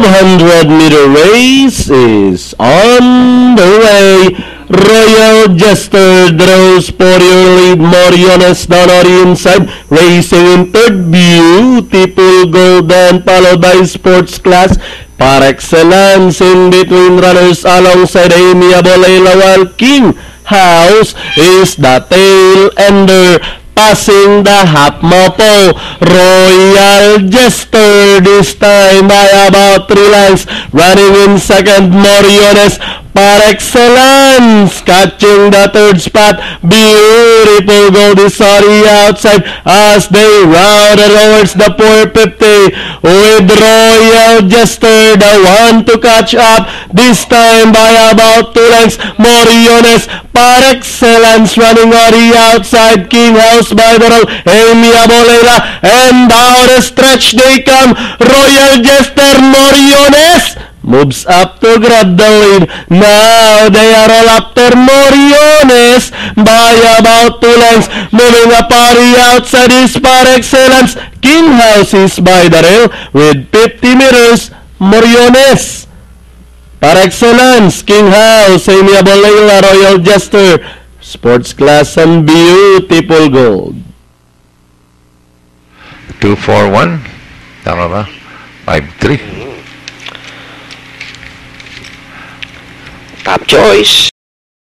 1200-meter race is on the way. Royal Jester draws for your lead. Moriones down on the inside, racing in third. Beautiful Golden, followed by Sports Class. Par excellence in between runners alongside Amiable Layla, while King House is the tail ender. Passing the half mopo, Royal Jester this time by about 3 lengths. Running in second, Moriones par excellence, catching the third spot. Beautiful Goldisari outside as they round towards the 450 with Royal Jester the one to catch up this time by about 2 lengths. Moriones par excellence running on the outside. King House by the road, Amiable Layla, and down the stretch they come. Royal Jester, Moriones moves up to grab the lead. Now they are all after Moriones by about 2 lengths. Moving up on the outside is par excellence. King House is by the rail with 50 meters. Moriones, par excellence, King House, Amiable Layla, Royal Jester, Sports Class, and Beautiful Gold. 2-4-1. Tama ba? 5-3. Top choice.